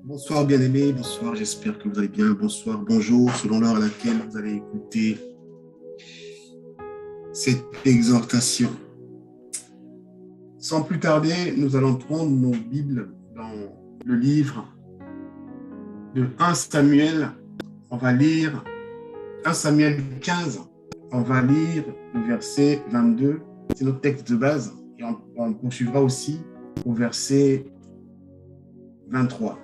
Bonsoir bien-aimés, bonsoir, j'espère que vous allez bien. Bonsoir, bonjour, selon l'heure à laquelle vous allez écouter cette exhortation. Sans plus tarder, nous allons prendre nos Bibles dans le livre de 1 Samuel. On va lire 1 Samuel 15. On va lire le verset 22, c'est notre texte de base, et on poursuivra aussi au verset 23.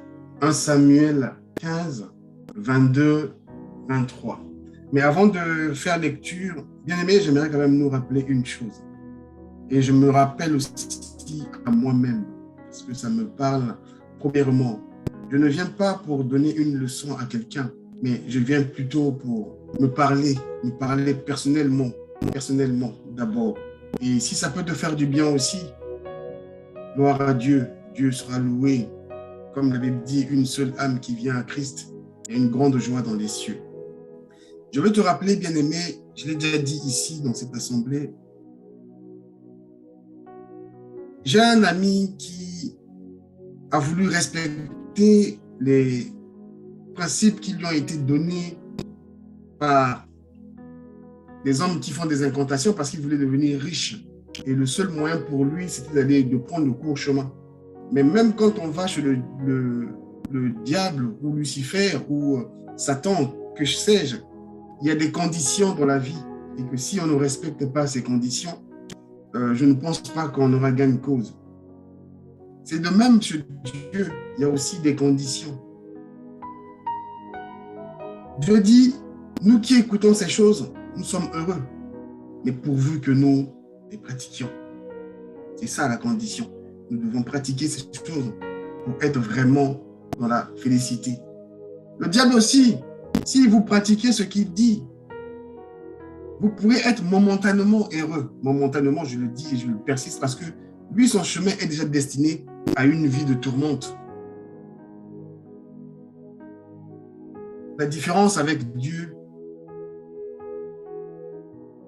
1 Samuel 15, 22, 23. Mais avant de faire lecture, bien aimé, j'aimerais quand même nous rappeler une chose. Et je me rappelle aussi à moi-même, parce que ça me parle premièrement. Je ne viens pas pour donner une leçon à quelqu'un, mais je viens plutôt pour me parler personnellement d'abord. Et si ça peut te faire du bien aussi, gloire à Dieu, Dieu sera loué. Comme l'avait dit, une seule âme qui vient à Christ et une grande joie dans les cieux. Je veux te rappeler, bien-aimé, je l'ai déjà dit ici dans cette assemblée, j'ai un ami qui a voulu respecter les principes qui lui ont été donnés par des hommes qui font des incantations parce qu'il voulait devenir riche. Et le seul moyen pour lui, c'était de prendre le court chemin. Mais même quand on va chez le diable ou Lucifer ou Satan, que sais-je, il y a des conditions dans la vie et que si on ne respecte pas ces conditions, je ne pense pas qu'on aura gain de cause. C'est de même chez Dieu, il y a aussi des conditions. Dieu dit, nous qui écoutons ces choses, nous sommes heureux, mais pourvu que nous les pratiquions. C'est ça la condition. Nous devons pratiquer ces choses pour être vraiment dans la félicité. Le diable aussi, si vous pratiquez ce qu'il dit, vous pourrez être momentanément heureux. Momentanément, je le dis et je le persiste parce que lui, son chemin est déjà destiné à une vie de tourmente. La différence avec Dieu,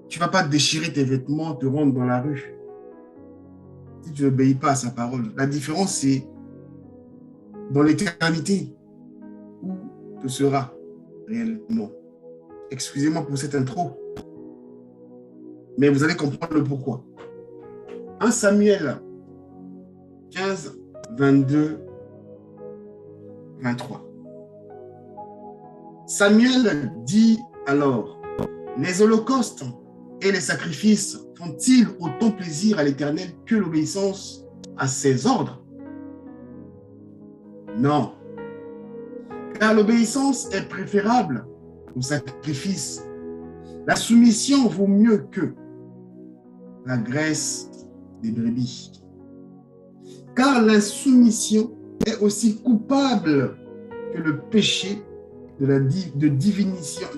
tu ne vas pas déchirer tes vêtements, te rendre dans la rue si tu n'obéis pas à sa parole. La différence, c'est dans l'éternité où tu seras réellement. Excusez-moi pour cette intro, mais vous allez comprendre le pourquoi. 1 Samuel 15, 22, 23. Samuel dit alors, les holocaustes et les sacrifices font-ils autant plaisir à l'Éternel que l'obéissance à ses ordres? Non, car l'obéissance est préférable au sacrifice. La soumission vaut mieux que la graisse des brebis. Car l'insoumission est aussi coupable que le péché de divination,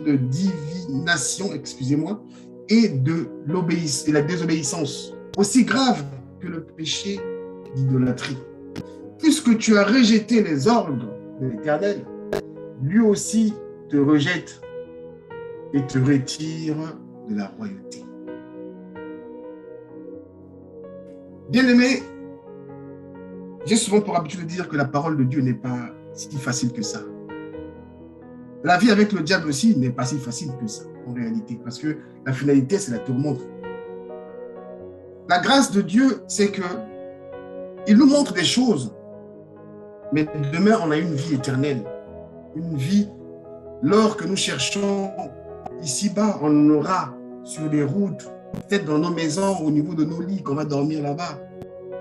excusez-moi, et de la désobéissance, aussi grave que le péché d'idolâtrie. Puisque tu as rejeté les ordres de l'Éternel, lui aussi te rejette et te retire de la royauté. Bien-aimé, j'ai souvent pour habitude de dire que la parole de Dieu n'est pas si facile que ça. La vie avec le diable aussi n'est pas si facile que ça, en réalité, parce que la finalité, c'est la tourmente. La grâce de Dieu, c'est qu'il nous montre des choses, mais demain, on a une vie éternelle. Une vie, l'or que nous cherchons ici-bas, on aura sur les routes, peut-être dans nos maisons, au niveau de nos lits, qu'on va dormir là-bas,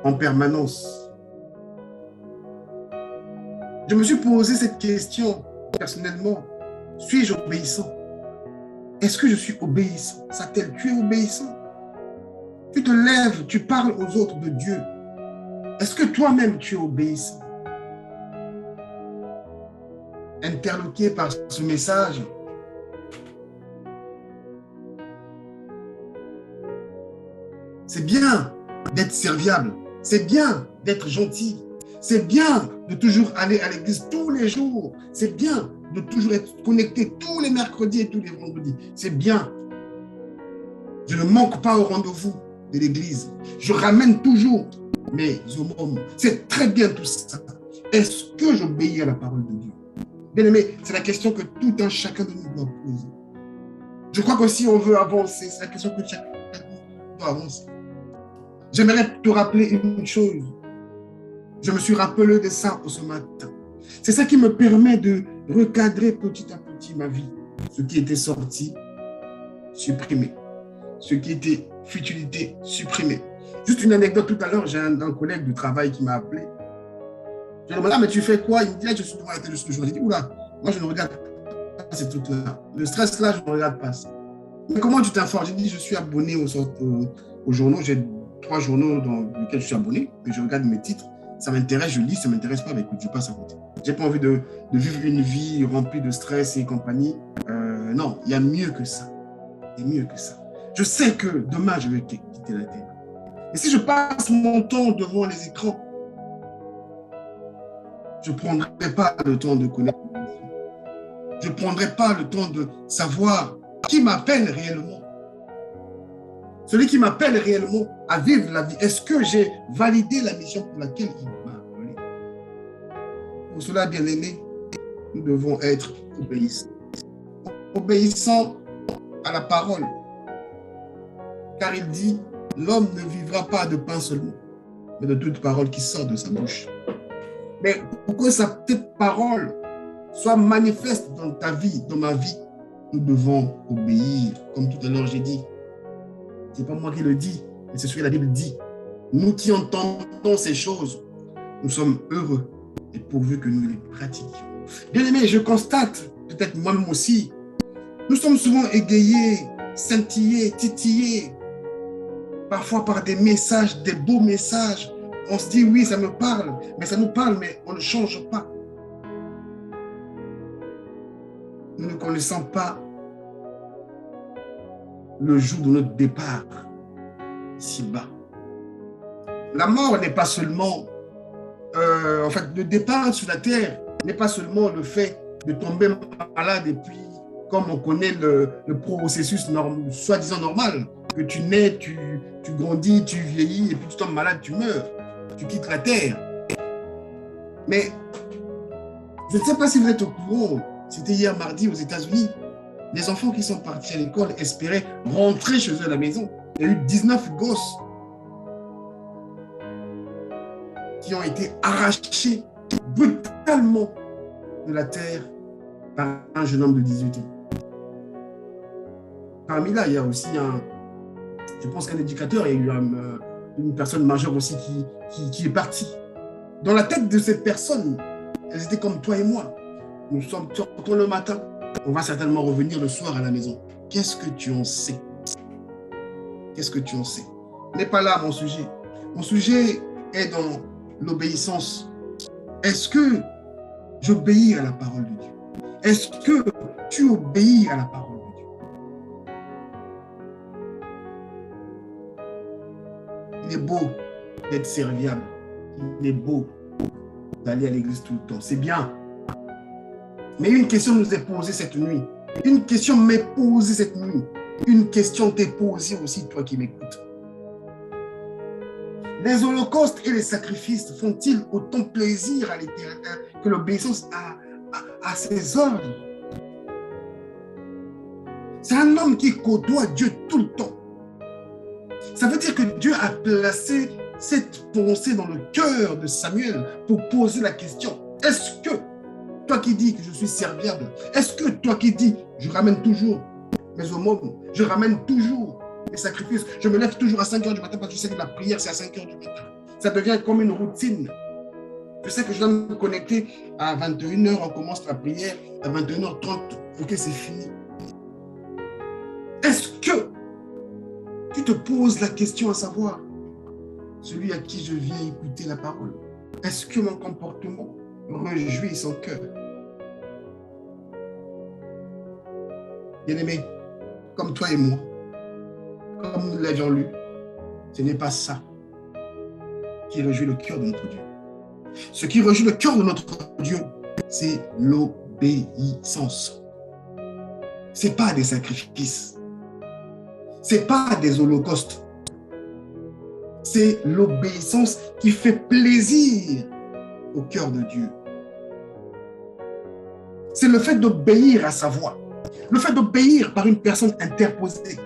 en permanence. Je me suis posé cette question personnellement. Suis-je obéissant? Est-ce que je suis obéissant? Satel, tu es obéissant? Tu te lèves, tu parles aux autres de Dieu. Est-ce que toi-même tu es obéissant? Interloqué par ce message, c'est bien d'être serviable, c'est bien d'être gentil, c'est bien de toujours aller à l'église tous les jours, c'est bien de toujours être connecté tous les mercredis et tous les vendredis, c'est bien. Je ne manque pas au rendez-vous de l'église, je ramène toujours mes hommes, c'est très bien tout ça. est-ce que j'obéis à la parole de Dieu? Bien aimé, c'est la question que tout un chacun de nous doit poser. Je crois que si on veut avancer, c'est la question que chacun de nous doit avancer. J'aimerais te rappeler une chose. Je me suis rappelé de ça ce matin. C'est ça qui me permet de recadrer petit à petit ma vie. Ce qui était sorti, supprimé. Ce qui était futilité, supprimé. Juste une anecdote, tout à l'heure, j'ai un collègue de travail qui m'a appelé. Je lui ai demandé, mais tu fais quoi? Il me dit, je suis devant la télé toujours. J'ai dit, oula, moi je ne regarde pas ces trucs-là. Le stress là, je ne regarde pas ça. Mais comment tu t'informes? J'ai dit, je suis abonné aux journaux. J'ai 3 journaux dans lesquels je suis abonné. Et je regarde mes titres. Ça m'intéresse, je lis, ça ne m'intéresse pas, mais écoute, je passe à côté. Je n'ai pas envie de vivre une vie remplie de stress et compagnie. Non, il y a mieux que ça. Il y a mieux que ça. Je sais que demain, je vais quitter la terre. Et si je passe mon temps devant les écrans, je ne prendrai pas le temps de connaître. Je ne prendrai pas le temps de savoir qui m'appelle réellement. Celui qui m'appelle réellement à vivre la vie. Est-ce que j'ai validé la mission pour laquelle il m'a appelé? Pour cela, bien aimé, nous devons être obéissants. Obéissants à la parole. Car il dit, l'homme ne vivra pas de pain seulement, mais de toute parole qui sort de sa bouche. Mais pour que cette parole soit manifeste dans ta vie, dans ma vie, nous devons obéir. Comme tout à l'heure j'ai dit, ce n'est pas moi qui le dis, mais c'est ce que la Bible dit. Nous qui entendons ces choses, nous sommes heureux et pourvu que nous les pratiquions. Bien aimé, je constate, peut-être moi-même aussi, nous sommes souvent égayés, scintillés, titillés, parfois par des messages, des beaux messages. On se dit, oui, ça me parle, mais ça nous parle, mais on ne change pas. Nous ne connaissons pas le jour de notre départ, ici-bas. La mort n'est pas seulement, le départ sur la terre n'est pas seulement le fait de tomber malade et puis, comme on connaît le processus soi-disant normal, que tu nais, tu grandis, tu vieillis et puis tu tombes malade, tu meurs, tu quittes la terre. Mais je ne sais pas si vous êtes au courant, c'était hier mardi aux États-Unis, les enfants qui sont partis à l'école espéraient rentrer chez eux à la maison. Il y a eu 19 gosses qui ont été arrachés brutalement de la terre par un jeune homme de 18 ans. Parmi là, il y a aussi je pense qu'un éducateur, il y a eu une personne majeure aussi qui est partie. Dans la tête de cette personne, elles étaient comme toi et moi. Nous sortons le matin, on va certainement revenir le soir à la maison. Qu'est-ce que tu en sais? Qu'est-ce que tu en sais? N'est pas là mon sujet. Mon sujet est dans l'obéissance. Est-ce que j'obéis à la parole de Dieu? Est-ce que tu obéis à la parole de Dieu? Il est beau d'être serviable. Il est beau d'aller à l'église tout le temps. C'est bien. Mais une question nous est posée cette nuit. Une question m'est posée cette nuit. Une question t'est posée aussi, toi qui m'écoutes. Les holocaustes et les sacrifices font-ils autant plaisir à l'Éternel que l'obéissance à ses ordres? C'est un homme qui côtoie Dieu tout le temps. Ça veut dire que Dieu a placé cette pensée dans le cœur de Samuel pour poser la question. Est-ce que toi qui dis que je suis serviable, est-ce que toi qui dis je ramène toujours mes aumônes, je ramène toujours mes sacrifices, je me lève toujours à 5 heures du matin parce que je sais que la prière c'est à 5 heures du matin. Ça devient comme une routine. Je sais que je dois me connecter à 21h, on commence la prière, à 21h30, ok, c'est fini. Est-ce que tu te poses la question à savoir, celui à qui je viens écouter la parole, est-ce que mon comportement réjouit son cœur? Bien-aimé, comme toi et moi, comme nous l'avions lu, ce n'est pas ça qui réjouit le cœur de notre Dieu. Ce qui réjouit le cœur de notre Dieu, c'est l'obéissance. Ce n'est pas des sacrifices. Ce n'est pas des holocaustes. C'est l'obéissance qui fait plaisir au cœur de Dieu. C'est le fait d'obéir à sa voix. Le fait d'obéir par une personne interposée.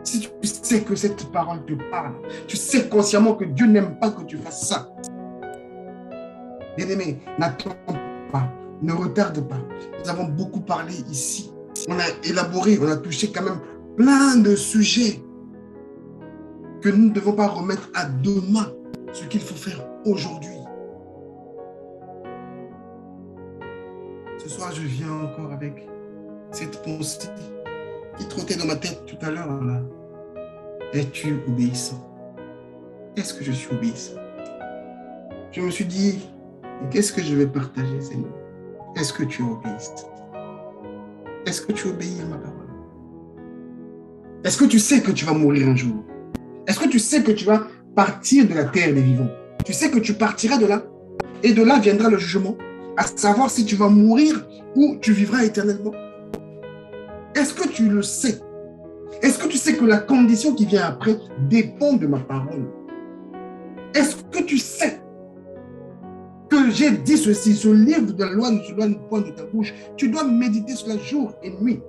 Si tu sais que cette parole te parle, tu sais consciemment que Dieu n'aime pas que tu fasses ça. Bien-aimé, n'attends pas, ne retarde pas. Nous avons beaucoup parlé ici. On a élaboré, on a touché quand même plein de sujets que nous ne devons pas remettre à demain ce qu'il faut faire aujourd'hui. Ce soir, je viens encore avec cette pensée qui trottait dans ma tête tout à l'heure. Là. Es-tu obéissant? Est-ce que je suis obéissant? Je me suis dit, qu'est-ce que je vais partager, Seigneur? Est-ce que tu obéis? Est-ce que tu obéis à ma parole? Est-ce que tu sais que tu vas mourir un jour? Est-ce que tu sais que tu vas partir de la terre des vivants? Tu sais que tu partiras de là? Et de là viendra le jugement, à savoir si tu vas mourir ou tu vivras éternellement. Est-ce que tu le sais? Est-ce que tu sais que la condition qui vient après dépend de ma parole? Est-ce que tu sais que j'ai dit ceci, ce livre de la loi ne se doit point de ta bouche? Tu dois méditer cela jour et nuit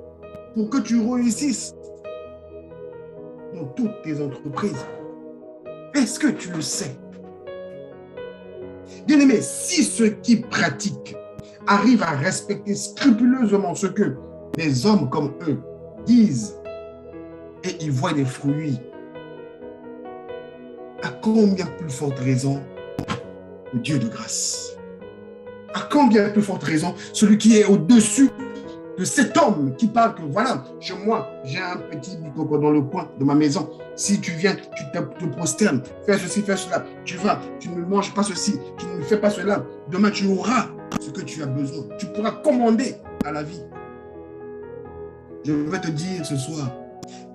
pour que tu réussisses dans toutes tes entreprises. Est-ce que tu le sais? Bien-aimé, si ceux qui pratiquent arrivent à respecter scrupuleusement ce que les hommes comme eux disent et ils voient des fruits, à combien plus forte raison le Dieu de grâce? À combien plus forte raison celui qui est au-dessus de cet homme qui parle que voilà, chez moi, j'ai un petit bicoco dans le coin de ma maison. Si tu viens, tu te prosternes, fais ceci, fais cela. Tu vas, tu ne manges pas ceci, tu ne fais pas cela. Demain, tu auras ce que tu as besoin. Tu pourras commander à la vie. Je vais te dire ce soir,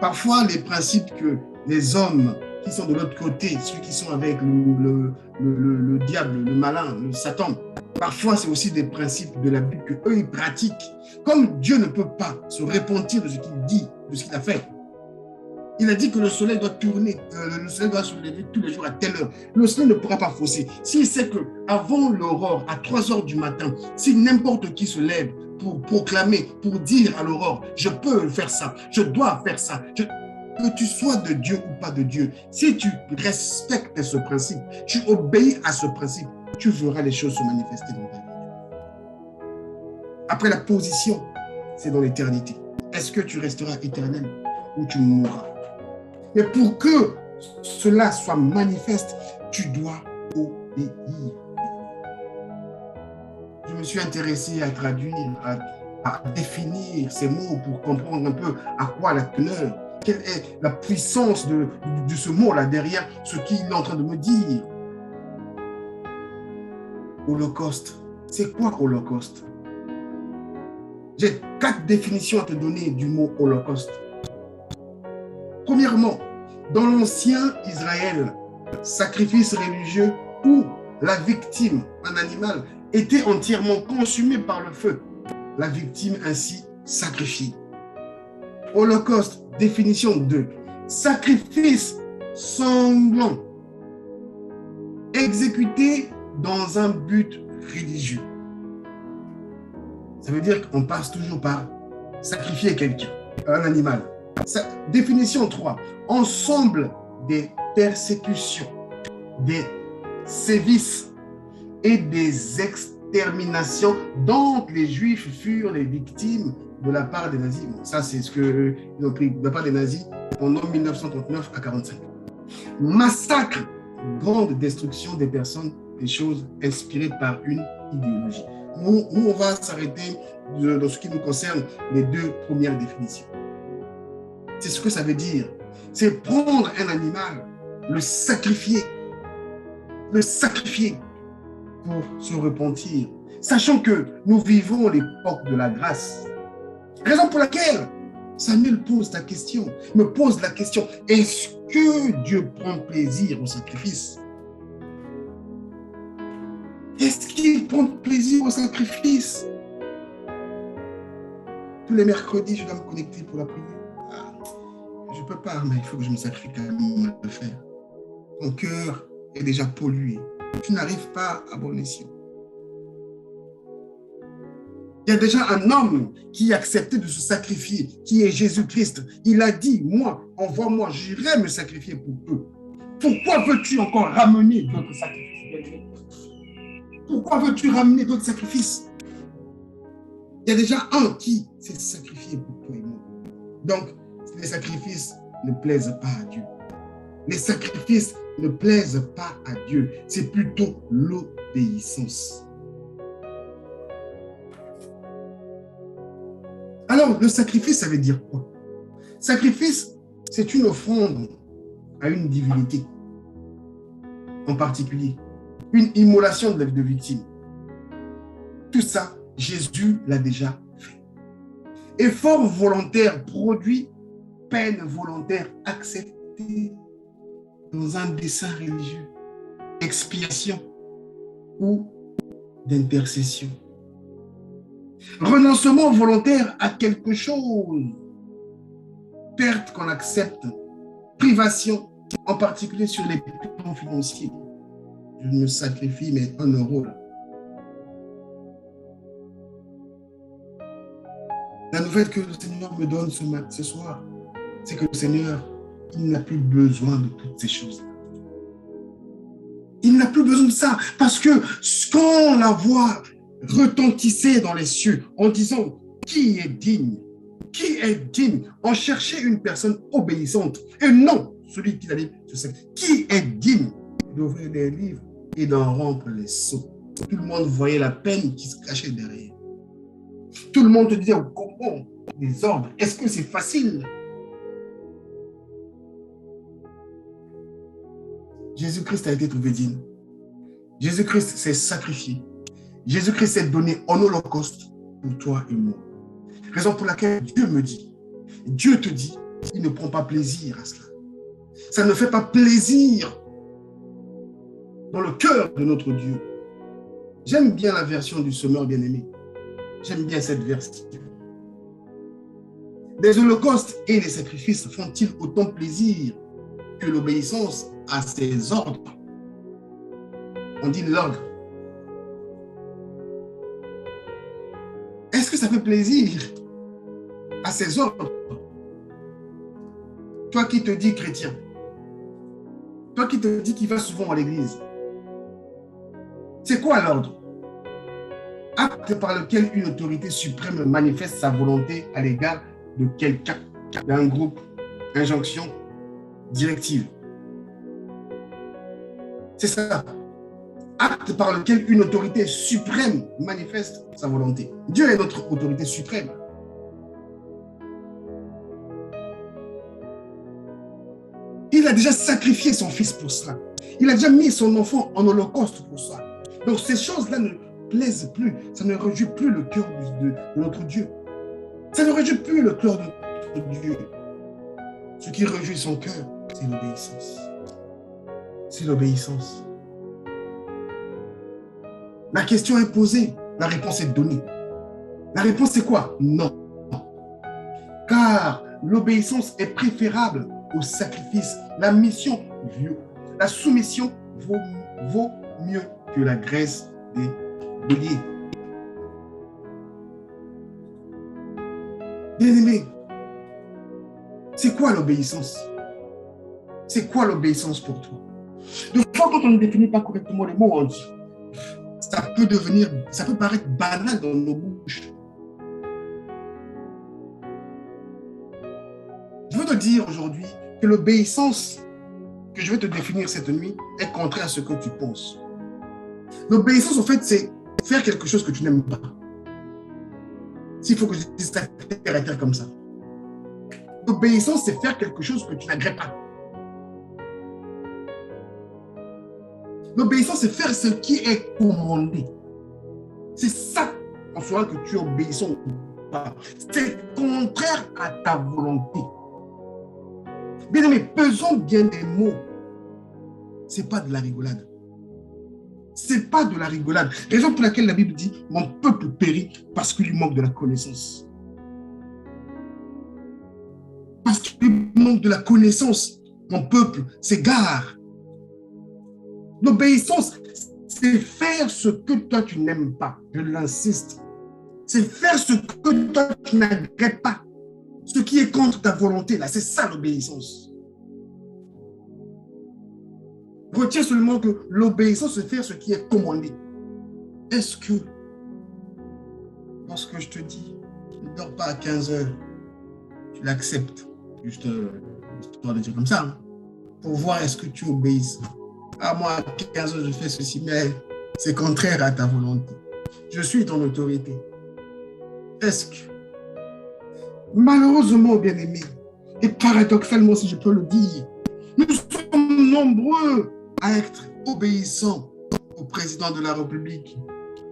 parfois les principes que les hommes qui sont de l'autre côté, ceux qui sont avec le diable, le malin, le Satan, parfois c'est aussi des principes de la Bible qu'eux ils pratiquent. Comme Dieu ne peut pas se repentir de ce qu'il dit, de ce qu'il a fait, il a dit que le soleil doit tourner, le soleil doit se lever tous les jours à telle heure. Le soleil ne pourra pas fausser. S'il sait qu'avant l'aurore, à 3 heures du matin, si n'importe qui se lève pour proclamer, pour dire à l'aurore, je peux faire ça, je dois faire ça, que tu sois de Dieu ou pas de Dieu, si tu respectes ce principe, tu obéis à ce principe, tu verras les choses se manifester dans ta vie. Après la position, c'est dans l'éternité. Est-ce que tu resteras éternel ou tu mourras? Mais pour que cela soit manifeste, tu dois obéir. Je me suis intéressé à traduire, à définir ces mots pour comprendre un peu à quoi la teneur, quelle est la puissance de ce mot-là derrière ce qu'il est en train de me dire. Holocauste. C'est quoi holocauste? J'ai 4 définitions à te donner du mot holocauste. Premièrement, dans l'ancien Israël, sacrifice religieux où la victime, un animal, était entièrement consumée par le feu. La victime ainsi sacrifiée. Holocauste, définition 2. Sacrifice sanglant, exécuté dans un but religieux. Ça veut dire qu'on passe toujours par sacrifier quelqu'un, un animal. Définition 3. Ensemble des persécutions, des sévices et des exterminations dont les Juifs furent les victimes de la part des nazis. Bon, ça, c'est ce qu'ils ont pris de la part des nazis pendant 1939 à 1945. Massacre, grande destruction des personnes, des choses inspirées par une idéologie. Nous, on va s'arrêter dans ce qui nous concerne les 2 premières définitions. C'est ce que ça veut dire. C'est prendre un animal, le sacrifier pour se repentir, sachant que nous vivons l'époque de la grâce. Raison pour laquelle Samuel me pose la question, est-ce que Dieu prend plaisir au sacrifice? Est-ce qu'il prend plaisir au sacrifice? Tous les mercredis, je dois me connecter pour la prière. Je ne peux pas, mais il faut que je me sacrifie quand même à le faire. Ton cœur est déjà pollué. Tu n'arrives pas à bon escient. Il y a déjà un homme qui a accepté de se sacrifier, qui est Jésus-Christ. Il a dit, moi, envoie-moi, j'irai me sacrifier pour eux. Pourquoi veux-tu encore ramener d'autres sacrifices? Pourquoi veux-tu ramener d'autres sacrifices? Il y a déjà un qui s'est sacrifié pour toi et moi. Donc, les sacrifices ne plaisent pas à Dieu. Les sacrifices ne plaisent pas à Dieu. C'est plutôt l'obéissance. Alors, le sacrifice, ça veut dire quoi? Sacrifice, c'est une offrande à une divinité en particulier, une immolation de victime. Tout ça, Jésus l'a déjà fait. Effort volontaire produit peine volontaire acceptée dans un dessein religieux, expiation ou d'intercession. Renoncement volontaire à quelque chose, perte qu'on accepte, privation, en particulier sur les plans financiers. Je me sacrifie, mais 1 euro. Là. La nouvelle que le Seigneur me donne ce soir, c'est que le Seigneur, il n'a plus besoin de toutes ces choses. Il n'a plus besoin de ça, parce que quand la voix retentissait dans les cieux en disant qui est digne, on cherchait une personne obéissante et non celui qui allait se sacrifier. Qui est digne d'ouvrir les livres et d'en rompre les sceaux? Tout le monde voyait la peine qui se cachait derrière. Tout le monde te disait comment les ordres, est-ce que c'est facile? Jésus-Christ a été trouvé digne. Jésus-Christ s'est sacrifié. Jésus-Christ s'est donné en holocauste pour toi et moi. Raison pour laquelle Dieu me dit, Dieu te dit, il ne prend pas plaisir à cela. Ça ne fait pas plaisir dans le cœur de notre Dieu. J'aime bien la version du semeur bien-aimé. J'aime bien cette version. Les holocaustes et les sacrifices font-ils autant plaisir que l'obéissance à ses ordres? On dit l'ordre. Est-ce que ça fait plaisir à ses ordres? Toi qui te dis chrétien, toi qui te dis qu'il va souvent à l'église, c'est quoi l'ordre? Acte par lequel une autorité suprême manifeste sa volonté à l'égard de quelqu'un, d'un groupe, injonction, directive. C'est ça. Acte par lequel une autorité suprême manifeste sa volonté. Dieu est notre autorité suprême. Il a déjà sacrifié son fils pour cela. Il a déjà mis son enfant en holocauste pour ça. Donc ces choses-là ne plaisent plus. Ça ne réjouit plus le cœur de notre Dieu. Ça ne réjouit plus le cœur de notre Dieu. Ce qui réjouit son cœur, c'est l'obéissance. C'est l'obéissance. La question est posée, la réponse est donnée. La réponse c'est quoi? Non. Car l'obéissance est préférable au sacrifice. La soumission vaut mieux que la graisse des béliers. Bien-aimé, c'est quoi l'obéissance? C'est quoi l'obéissance pour toi? De fois, quand on ne définit pas correctement les mots, on dit, ça peut paraître banal dans nos bouches. Je veux te dire aujourd'hui que l'obéissance que je vais te définir cette nuit est contraire à ce que tu penses. L'obéissance, en fait, c'est faire quelque chose que tu n'aimes pas. S'il faut que je dise ça terre à terre comme ça. L'obéissance, c'est faire quelque chose que tu n'agrées pas. L'obéissance, c'est faire ce qui est commandé. C'est ça, en soi, que tu es obéissant ou pas. C'est contraire à ta volonté. Bien aimé, pesons bien des mots. Ce n'est pas de la rigolade. Ce n'est pas de la rigolade. Raison pour laquelle la Bible dit « Mon peuple périt parce qu'il lui manque de la connaissance. » Parce qu'il lui manque de la connaissance, mon peuple s'égare. L'obéissance, c'est faire ce que toi tu n'aimes pas. Je l'insiste. C'est faire ce que toi tu n'agrées pas. Ce qui est contre ta volonté, là, c'est ça l'obéissance. Retiens seulement que l'obéissance, c'est faire ce qui est commandé. Est-ce que, lorsque je te dis, ne dors pas à 15 heures, tu l'acceptes, juste histoire de dire comme ça, hein, pour voir est-ce que tu obéis. Ah, moi, à 15 heures, je fais ceci, mais c'est contraire à ta volonté. Je suis ton autorité. Est-ce que, malheureusement, bien-aimé, et paradoxalement, si je peux le dire, nous sommes nombreux à être obéissants au président de la République,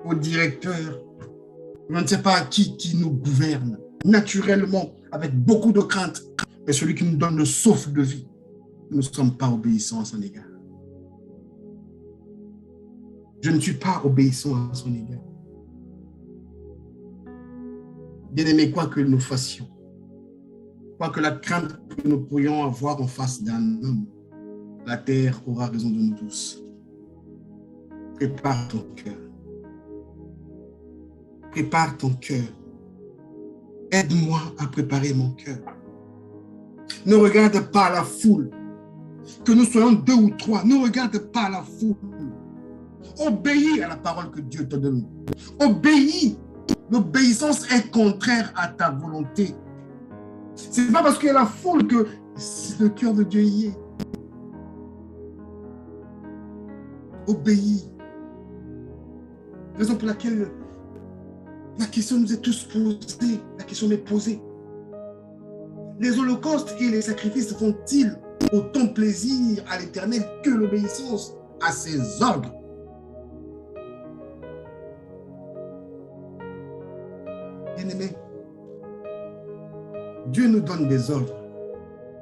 au directeur, je ne sais pas qui nous gouverne, naturellement, avec beaucoup de crainte, mais celui qui nous donne le souffle de vie, nous ne sommes pas obéissants à son égard. Je ne suis pas obéissant à son égard. Bien-aimé, quoi que nous fassions, quoi que la crainte que nous pourrions avoir en face d'un homme, la terre aura raison de nous tous. Prépare ton cœur. Prépare ton cœur. Aide-moi à préparer mon cœur. Ne regarde pas la foule. Que nous soyons 2 ou 3, ne regarde pas la foule. Obéis à la parole que Dieu te donne. Obéis. L'obéissance est contraire à ta volonté. Ce n'est pas parce qu'il y a la foule que le cœur de Dieu y est. Obéis. Raison pour laquelle la question nous est tous posée. La question m'est posée. Les holocaustes et les sacrifices font-ils autant plaisir à l'Éternel que l'obéissance à ses ordres? Bien-aimé, Dieu nous donne des ordres,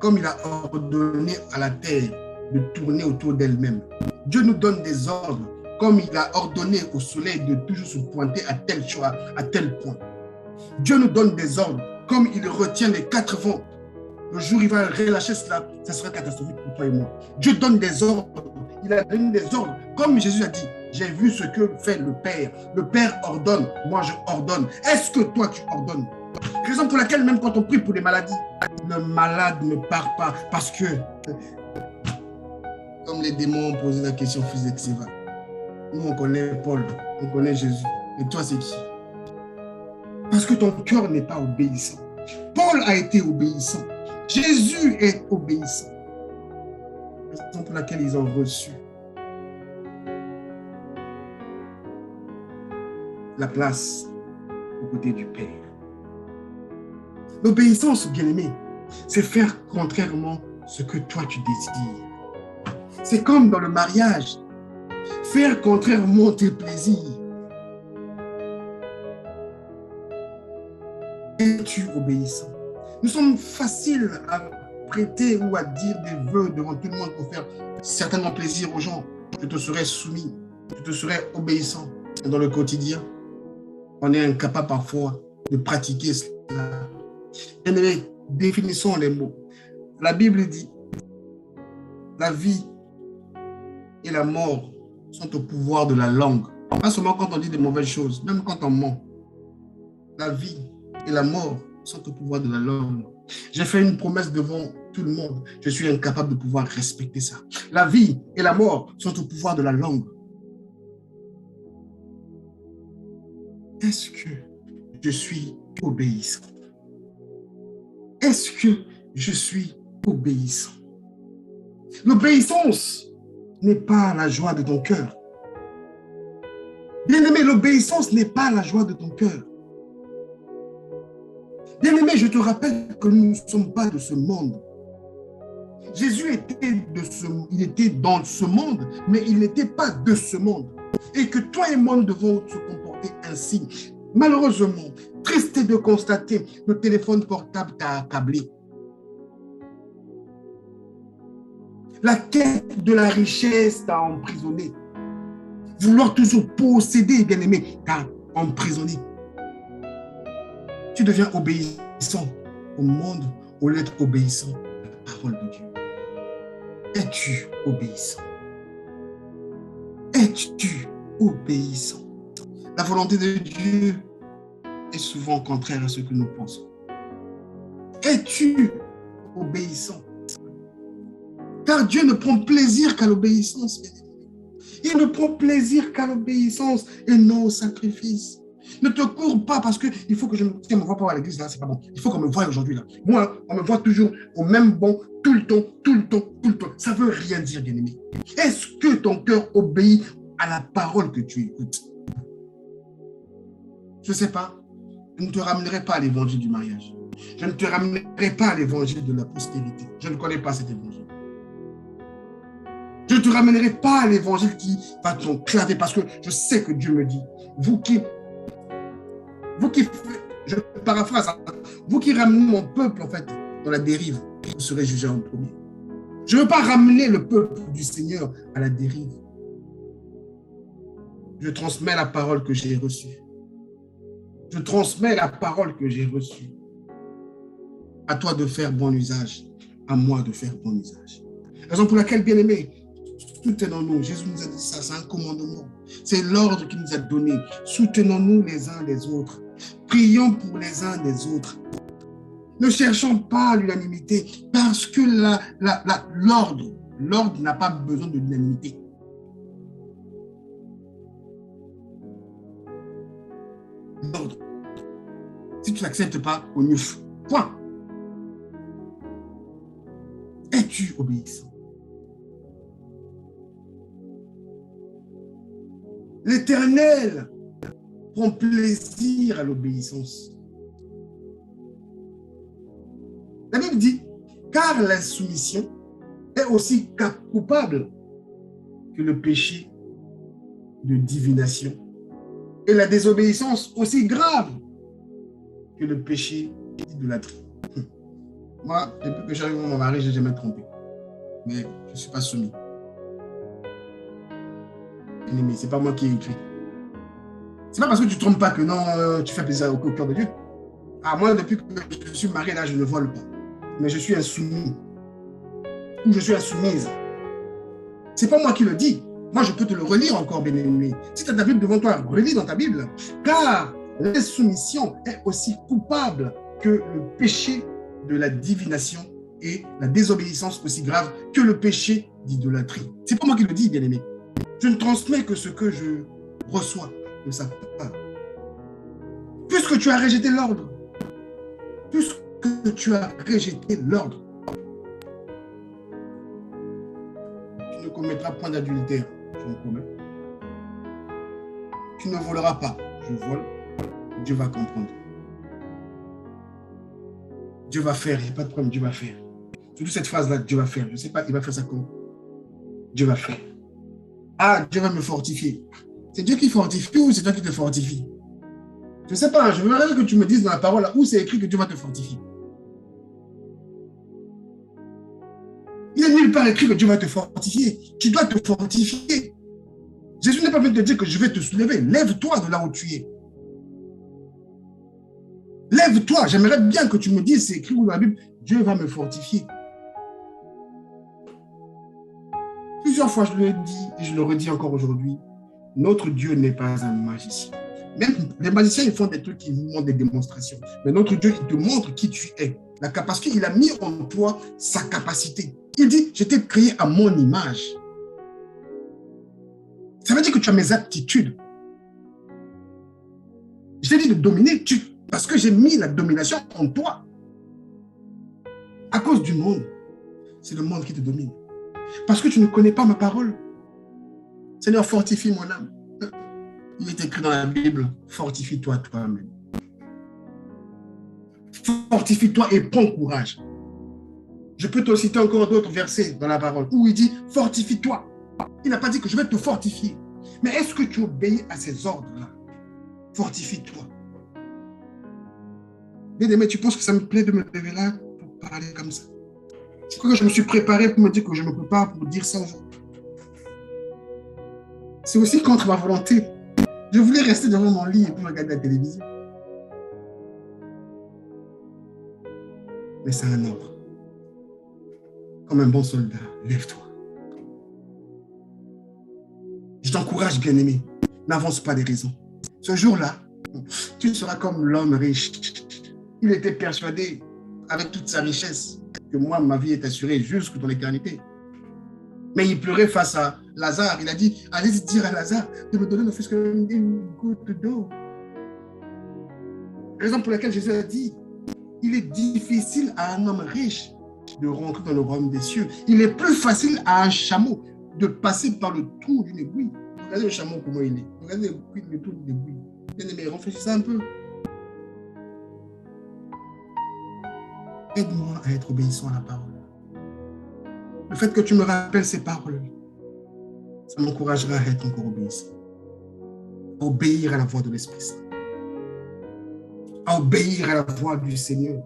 comme il a ordonné à la terre de tourner autour d'elle-même. Dieu nous donne des ordres, comme il a ordonné au soleil de toujours se pointer à tel point. Dieu nous donne des ordres, comme il retient les 4 vents. Le jour où il va relâcher cela, ça sera catastrophique pour toi et moi. Dieu donne des ordres. Il a donné des ordres. Comme Jésus a dit, j'ai vu ce que fait le Père. Le Père ordonne, moi je ordonne. Est-ce que toi tu ordonnes? Raison pour laquelle même quand on prie pour des maladies, le malade ne part pas parce que, comme les démons ont posé la question physique, c'est vrai. Nous on connaît Paul, on connaît Jésus. Et toi c'est qui? Parce que ton cœur n'est pas obéissant. Paul a été obéissant. Jésus est obéissant. Raison pour laquelle ils ont reçu la place aux côtés du Père. L'obéissance, bien-aimé, c'est faire contrairement ce que toi tu désires. C'est comme dans le mariage, faire contrairement tes plaisirs. Es-tu obéissant? Nous sommes faciles à prêter ou à dire des vœux devant tout le monde pour faire certainement plaisir aux gens. Je te serai soumis, je te serai obéissant. Et dans le quotidien, on est incapable parfois de pratiquer cela. Bien-aimés, définissons les mots. La Bible dit, la vie et la mort sont au pouvoir de la langue. Pas seulement quand on dit des mauvaises choses, même quand on ment. La vie et la mort sont au pouvoir de la langue. J'ai fait une promesse devant tout le monde. Je suis incapable de pouvoir respecter ça. La vie et la mort sont au pouvoir de la langue. Est-ce que je suis obéissant? Est-ce que je suis obéissant? L'obéissance n'est pas la joie de ton cœur. Bien-aimé, l'obéissance n'est pas la joie de ton cœur. Bien-aimé, je te rappelle que nous ne sommes pas de ce monde. Jésus était dans ce monde, mais il n'était pas de ce monde. Et que toi et moi, nous devons se comporter ainsi. Malheureusement, triste de constater, le téléphone portable t'a accablé. La quête de la richesse t'a emprisonné. Vouloir toujours posséder, bien-aimé, t'a emprisonné. Tu deviens obéissant au monde au lieu d'être obéissant à la parole de Dieu. Es-tu obéissant? Es-tu obéissant? La volonté de Dieu est souvent contraire à ce que nous pensons. Es-tu obéissant? Car Dieu ne prend plaisir qu'à l'obéissance. Il ne prend plaisir qu'à l'obéissance et non au sacrifice. Ne te cours pas parce qu'il faut que je me... Tiens, on ne me voit pas à l'église, là, c'est pas bon. Il faut qu'on me voie aujourd'hui, là. Moi, on me voit toujours au même bon, tout le temps, tout le temps, tout le temps. Ça ne veut rien dire, bien-aimé. Est-ce que ton cœur obéit à la parole que tu écoutes? Je ne sais pas. Je ne te ramènerai pas à l'évangile du mariage. Je ne te ramènerai pas à l'évangile de la postérité. Je ne connais pas cet évangile. Je ne te ramènerai pas à l'évangile qui va t'enclaver parce que je sais que Dieu me dit, vous qui, je paraphrase, hein, vous qui ramenez mon peuple en fait dans la dérive, vous serez jugés en premier. Je ne veux pas ramener le peuple du Seigneur à la dérive. Je transmets la parole que j'ai reçue. Je transmets la parole que j'ai reçue. À toi de faire bon usage, à moi de faire bon usage. Raison pour laquelle, bien aimé, tout est dans nous. Jésus nous a dit ça, c'est un commandement. C'est l'ordre qu'il nous a donné. Soutenons-nous les uns les autres. Prions pour les uns des autres. Ne cherchons pas l'unanimité parce que l'ordre n'a pas besoin de l'unanimité. L'ordre. Si tu n'acceptes pas, on ouf. Point. Es-tu obéissant? L'Éternel prend plaisir à l'obéissance. La Bible dit, car la soumission est aussi coupable que le péché de divination et la désobéissance aussi grave que le péché d'idolâtrie. Moi, depuis que j'arrive à mon mari, je n'ai jamais trompé. Mais je ne suis pas soumis. Mais ce n'est pas moi qui ai écrit. Ce n'est pas parce que tu ne trompes pas que non, tu fais plaisir au cœur de Dieu. Ah, moi, depuis que je suis marié, là, je ne vole pas. Mais je suis insoumis. Ou je suis insoumise. Ce n'est pas moi qui le dis. Moi, je peux te le relire encore, bien-aimé. Si tu as ta Bible devant toi, relis dans ta Bible. Car l'insoumission est aussi coupable que le péché de la divination et la désobéissance aussi grave que le péché d'idolâtrie. Ce n'est pas moi qui le dis, bien-aimé. Je ne transmets que ce que je reçois de sa part. Puisque tu as rejeté l'ordre, tu ne commettras point d'adultère, je me commets. Tu ne voleras pas, je vole. Dieu va comprendre. Dieu va faire, il n'y a pas de problème, Dieu va faire. Surtout cette phrase-là, Dieu va faire. Je ne sais pas, il va faire ça comment. Dieu va faire. Ah, Dieu va me fortifier. C'est Dieu qui fortifie ou c'est toi qui te fortifie? Je ne sais pas, je voudrais que tu me dises dans la parole là, où c'est écrit que Dieu va te fortifier. Il n'est nulle part écrit que Dieu va te fortifier. Tu dois te fortifier. Jésus n'est pas venu te dire que je vais te soulever. Lève-toi de là où tu es. Lève-toi. J'aimerais bien que tu me dises, c'est écrit dans la Bible, Dieu va me fortifier. Plusieurs fois, je le dis et je le redis encore aujourd'hui, notre Dieu n'est pas un magicien. Même les magiciens, ils font des trucs qui nous montrent des démonstrations. Mais notre Dieu, il te montre qui tu es. Parce qu'il a mis en toi sa capacité. Il dit, je t'ai créé à mon image. Ça veut dire que tu as mes aptitudes. Je t'ai dit de dominer, parce que j'ai mis la domination en toi. À cause du monde, c'est le monde qui te domine. Parce que tu ne connais pas ma parole. Seigneur, fortifie mon âme. Il est écrit dans la Bible, fortifie-toi toi-même. Fortifie-toi et prends courage. Je peux te citer encore d'autres versets dans la parole où il dit, fortifie-toi. Il n'a pas dit que je vais te fortifier. Mais est-ce que tu obéis à ces ordres-là? Fortifie-toi. Bien-aimé, tu penses que ça me plaît de me lever là pour parler comme ça? C'est que je me suis préparé pour me dire que je ne peux pas pour dire ça aujourd'hui. C'est aussi contre ma volonté. Je voulais rester devant mon lit et puis regarder la télévision. Mais c'est un ordre. Comme un bon soldat, lève-toi. Je t'encourage, bien-aimé. N'avance pas des raisons. Ce jour-là, Tu seras comme l'homme riche. Il était persuadé, avec toute sa richesse, que moi, ma vie est assurée jusque dans l'éternité. Mais il pleurait face à Lazare. Il a dit, allez dire à Lazare de me donner ne fût-ce qu'une goutte d'eau. Raison pour laquelle Jésus a dit, il est difficile à un homme riche de rentrer dans le royaume des cieux. Il est plus facile à un chameau de passer par le trou d'une aiguille. Regardez le chameau, comment il est. Regardez le trou d'une aiguille. Bien aimé, réfléchissez un peu. Aide-moi à être obéissant à la parole. Le fait que tu me rappelles ces paroles, ça m'encouragera à être encore obéissant. À obéir à la voix de l'Esprit Saint. À obéir à la voix du Seigneur.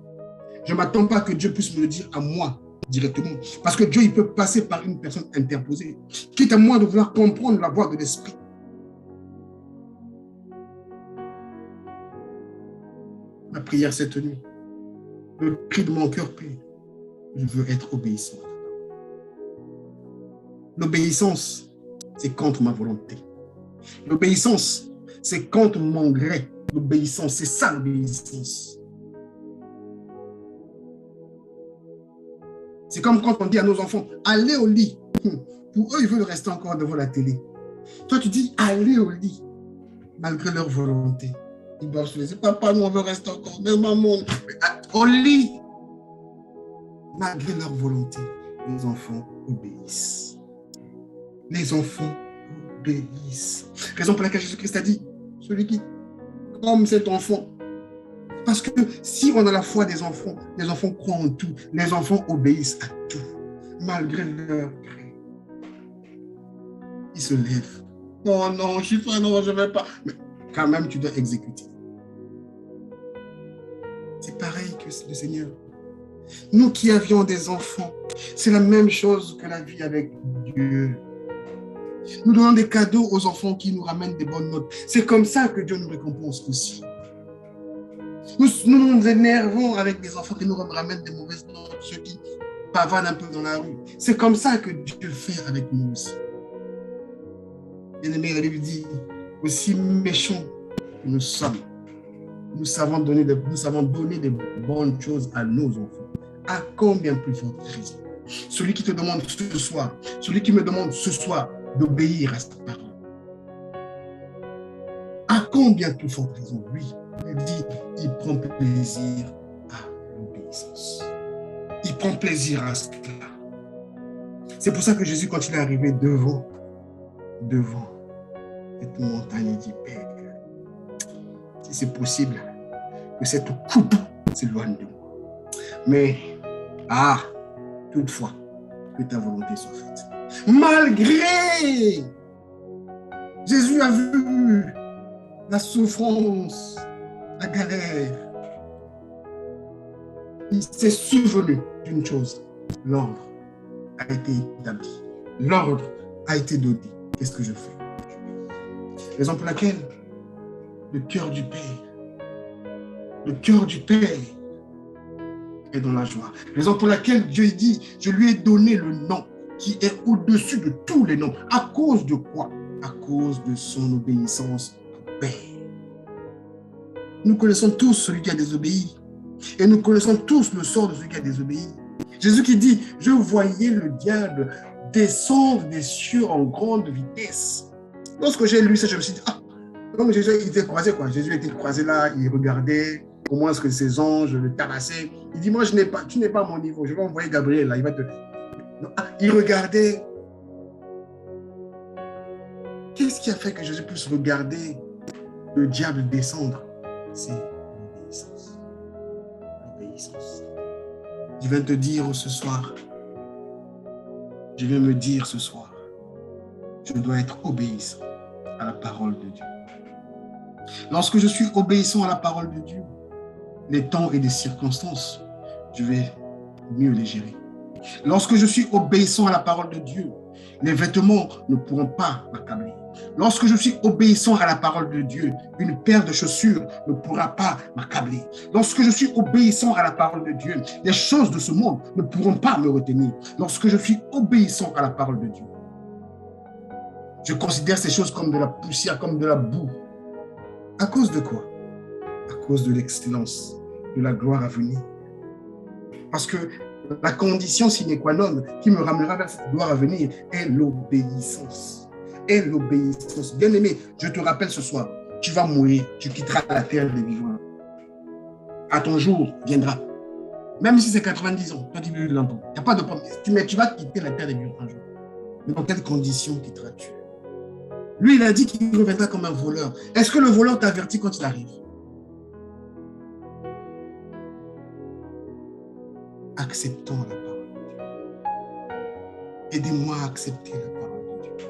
Je ne m'attends pas que Dieu puisse me le dire à moi directement. Parce que Dieu, il peut passer par une personne interposée. Quitte à moi de vouloir comprendre la voix de l'Esprit. Ma prière cette nuit, le cri de mon cœur pur, je veux être obéissant. L'obéissance, c'est contre ma volonté. L'obéissance, c'est contre mon gré. L'obéissance, c'est ça l'obéissance. C'est comme quand on dit à nos enfants, allez au lit. Pour eux, ils veulent rester encore devant la télé. Toi, tu dis, allez au lit, malgré leur volonté. Ils doivent se laisser, papa, nous, on veut rester encore. Mais maman, au lit. Malgré leur volonté, les enfants obéissent. Les enfants obéissent. Raison pour laquelle Jésus-Christ a dit, celui qui, comme cet enfant, parce que si on a la foi des enfants croient en tout, les enfants obéissent à tout, malgré leur gré. Ils se lèvent. Oh non, je suis pas, non, je ne vais pas. Mais quand même, tu dois exécuter. C'est pareil que le Seigneur. Nous qui avions des enfants, c'est la même chose que la vie avec Dieu. Nous donnons des cadeaux aux enfants qui nous ramènent des bonnes notes. C'est comme ça que Dieu nous récompense aussi. Nous nous énervons avec des enfants qui nous ramènent des mauvaises notes, ceux qui pavanent un peu dans la rue. C'est comme ça que Dieu fait avec nous aussi. Bien-aimé, la Bible dit, aussi méchants que nous sommes, nous savons donner des bonnes choses à nos enfants. À combien plus forte raison? Celui qui te demande ce soir, celui qui me demande ce soir d'obéir à sa parole. À combien plus forte raison? Oui, il dit, il prend plaisir à l'obéissance. Il prend plaisir à cela. C'est pour ça que Jésus, quand il est arrivé devant cette montagne, il dit, Père, si c'est possible, que cette coupe s'éloigne de moi. Mais, toutefois, que ta volonté soit faite. Malgré, Jésus a vu la souffrance, la galère. Il s'est souvenu d'une chose. L'ordre a été établi. L'ordre a été donné. Qu'est-ce que je fais? Raison pour laquelle le cœur du Père est dans la joie. Raison pour laquelle Dieu dit, je lui ai donné le nom qui est au-dessus de tous les noms. À cause de quoi? À cause de son obéissance au Père. Nous connaissons tous celui qui a désobéi. Et nous connaissons tous le sort de celui qui a désobéi. Jésus qui dit, je voyais le diable descendre des cieux en grande vitesse. Lorsque j'ai lu ça, je me suis dit, comme Jésus était croisé, quoi. Jésus était croisé là, il regardait comment est-ce que ces anges le tabassaient. Il dit, moi, tu n'es pas à mon niveau, je vais envoyer Gabriel là, il va te... Non, il regardait. Qu'est-ce qui a fait que Jésus puisse regarder le diable descendre? C'est l'obéissance. L'obéissance. Je viens te dire ce soir, je viens me dire ce soir, je dois être obéissant à la parole de Dieu. Lorsque je suis obéissant à la parole de Dieu, les temps et les circonstances, je vais mieux les gérer. Lorsque je suis obéissant à la parole de Dieu, les vêtements ne pourront pas m'accabler. Lorsque je suis obéissant à la parole de Dieu, une paire de chaussures ne pourra pas m'accabler. Lorsque je suis obéissant à la parole de Dieu, les choses de ce monde ne pourront pas me retenir. Lorsque je suis obéissant à la parole de Dieu, je considère ces choses comme de la poussière, comme de la boue. À cause de quoi? à cause de l'excellence, de la gloire à venir. Parce que la condition sine qua non qui me ramènera vers cette gloire à venir est l'obéissance. Est l'obéissance. Bien-aimé, je te rappelle ce soir, tu vas mourir, tu quitteras la terre des vivants. À ton jour viendra. Même si c'est 90 ans, toi tu veux l'entendre. Il n'y a pas de problème. Mais tu vas quitter la terre des vivants un jour. Mais dans quelles conditions quitteras-tu? Lui, il a dit qu'il reviendra comme un voleur. Est-ce que le voleur t'avertit quand il arrive? Acceptons la parole de Dieu. Aidez-moi à accepter la parole de Dieu.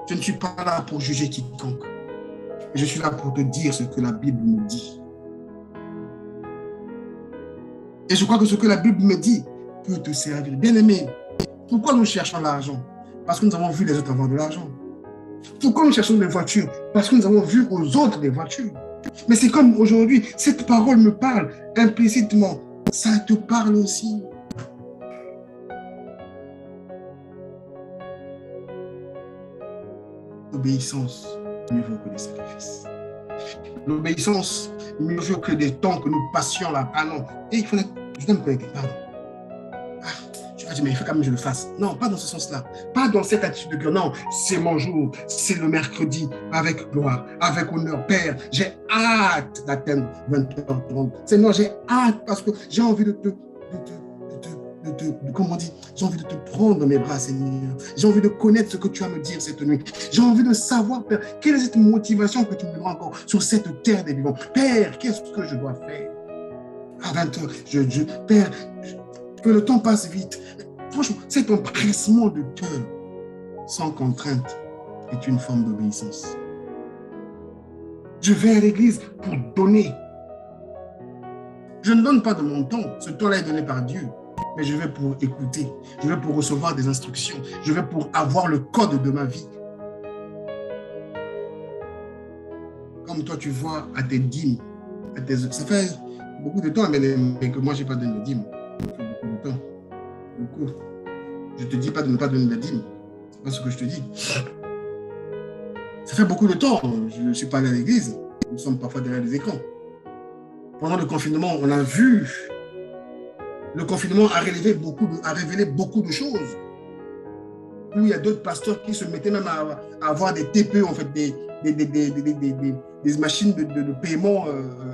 Je ne suis pas là pour juger quiconque. Je suis là pour te dire ce que la Bible me dit. Et je crois que ce que la Bible me dit peut te servir. Bien-aimé, pourquoi nous cherchons l'argent? Parce que nous avons vu les autres avoir de l'argent. Pourquoi nous cherchons des voitures? Parce que nous avons vu aux autres des voitures. Mais c'est comme aujourd'hui, cette parole me parle implicitement. Ça te parle aussi. L'obéissance, mieux vaut que les sacrifices. L'obéissance, mieux vaut que des temps que nous passions là. Ah non, et il faut je dois me connecter, pardon. Tu vas dire, mais il faut quand même que je le fasse. Non, pas dans ce sens-là. Pas dans cette attitude de cœur. Non, c'est mon jour, c'est le mercredi, avec gloire, avec honneur. Père, j'ai hâte d'atteindre 20h30. Seigneur, j'ai hâte parce que j'ai envie comment on dit, j'ai envie de te prendre dans mes bras, Seigneur. J'ai envie de connaître ce que tu vas me dire cette nuit. J'ai envie de savoir, Père, quelle est cette motivation que tu me donneras encore sur cette terre des vivants. Père, qu'est-ce que je dois faire? À 20h, Père, que le temps passe vite. Franchement, cet empressement de cœur, sans contrainte, est une forme d'obéissance. Je vais à l'église pour donner. Je ne donne pas de mon temps. Ce temps-là est donné par Dieu. Mais je vais pour écouter. Je vais pour recevoir des instructions. Je vais pour avoir le code de ma vie. Comme toi, tu vois à tes dîmes. Ça fait beaucoup de temps mais que moi, je n'ai pas donné de dîmes. Ça fait beaucoup de temps. Beaucoup. Je ne te dis pas de ne pas donner de dîmes. Ce n'est pas ce que je te dis. Ça fait beaucoup de temps. Je ne suis pas allé à l'église. Nous sommes parfois derrière les écrans. Pendant le confinement, on a vu. Le confinement a révélé beaucoup de choses. Où il y a d'autres pasteurs qui se mettaient même à avoir des TPE, en fait, des machines de paiement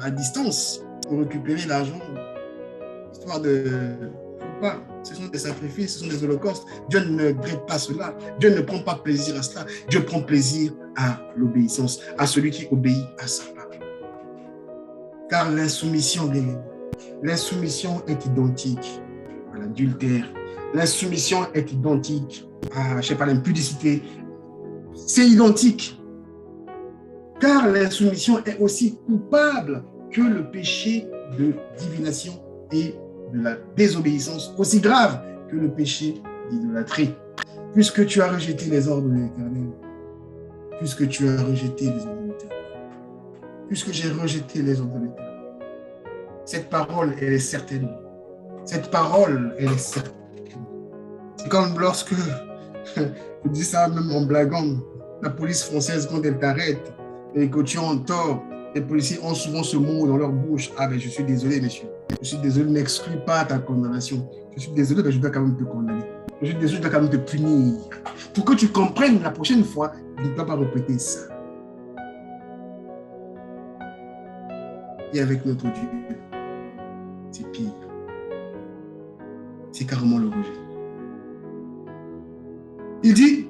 à distance pour récupérer l'argent. Histoire de... Pas. Ce sont des sacrifices, ce sont des holocaustes. Dieu ne grette pas cela. Dieu ne prend pas plaisir à cela. Dieu prend plaisir à l'obéissance, à celui qui obéit à sa parole. Car l'insoumission, l'insoumission est identique à l'adultère. L'insoumission est identique à, je sais pas, l'impudicité. C'est identique. Car l'insoumission est aussi coupable que le péché de divination et de la désobéissance, aussi grave que le péché d'idolâtrie. Puisque tu as rejeté les ordres de l'Éternel, puisque tu as rejeté les ordres de l'Éternel, puisque j'ai rejeté les ordres de l'Éternel, cette parole, elle est certaine. Cette parole, elle est certaine. C'est comme lorsque, je dis ça même en blaguant, la police française, quand elle t'arrête et que tu es en tort, les policiers ont souvent ce mot dans leur bouche. Ah ben je suis désolé, monsieur. Je suis désolé, n'exclus pas ta condamnation. Je suis désolé, mais je dois quand même te condamner. Je suis désolé, je dois quand même te punir. Pour que tu comprennes la prochaine fois, je ne dois pas répéter ça. Et avec notre Dieu, c'est pire. C'est carrément le rejet. Il dit,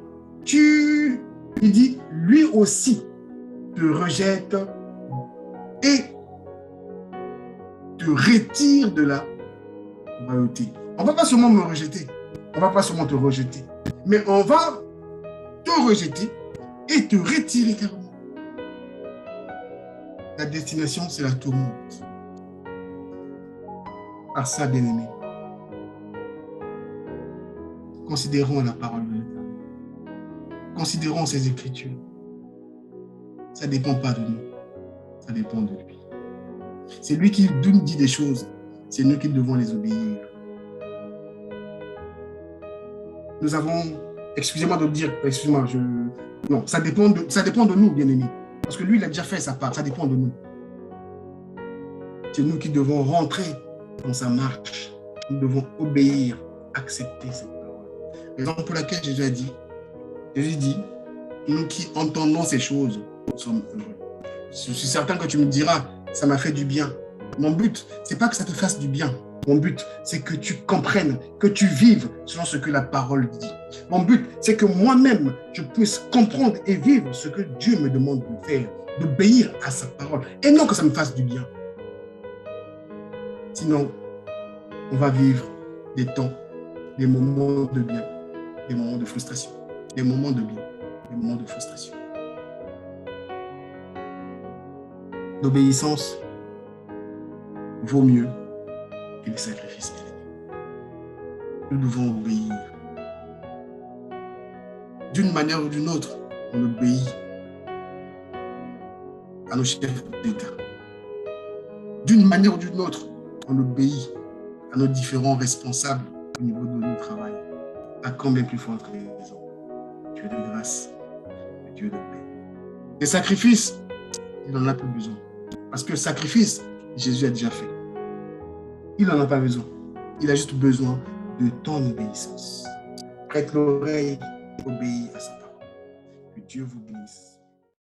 lui aussi te rejette et te retire de la royauté. On ne va pas seulement me rejeter, on ne va pas seulement te rejeter, mais on va te rejeter et te retirer carrément. La destination, c'est la tourmente. Par ça, bien-aimé, considérons la parole de l'Éternel. Considérons ses Écritures. Ça ne dépend pas de nous, ça dépend de lui. C'est lui qui nous dit des choses, c'est nous qui devons les obéir. Nous avons, excusez-moi de dire, non, ça dépend de nous, bien-aimés. Parce que lui, il a déjà fait sa part, ça dépend de nous. C'est nous qui devons rentrer dans sa marche. Nous devons obéir, accepter cette parole. Raison pour laquelle Jésus dit, nous qui entendons ces choses, nous sommes heureux. Je suis certain que tu me diras, ça m'a fait du bien. Mon but, ce n'est pas que ça te fasse du bien. Mon but, c'est que tu comprennes, que tu vives selon ce que la parole dit. Mon but, c'est que moi-même, je puisse comprendre et vivre ce que Dieu me demande de faire, d'obéir à sa parole, et non que ça me fasse du bien. Sinon, on va vivre des temps, des moments de bien, des moments de frustration, des moments de bien, des moments de frustration. L'obéissance vaut mieux que les sacrifices. Nous devons obéir. D'une manière ou d'une autre, on obéit à nos chefs d'État. D'une manière ou d'une autre, on obéit à nos différents responsables au niveau de notre travail. À combien plus forte raison. Dieu de grâce, Dieu de paix. Les sacrifices, il n'en a plus besoin. Parce que le sacrifice, Jésus a déjà fait. Il n'en a pas besoin. Il a juste besoin de ton obéissance. Prête l'oreille, obéis à sa parole. Que Dieu vous bénisse.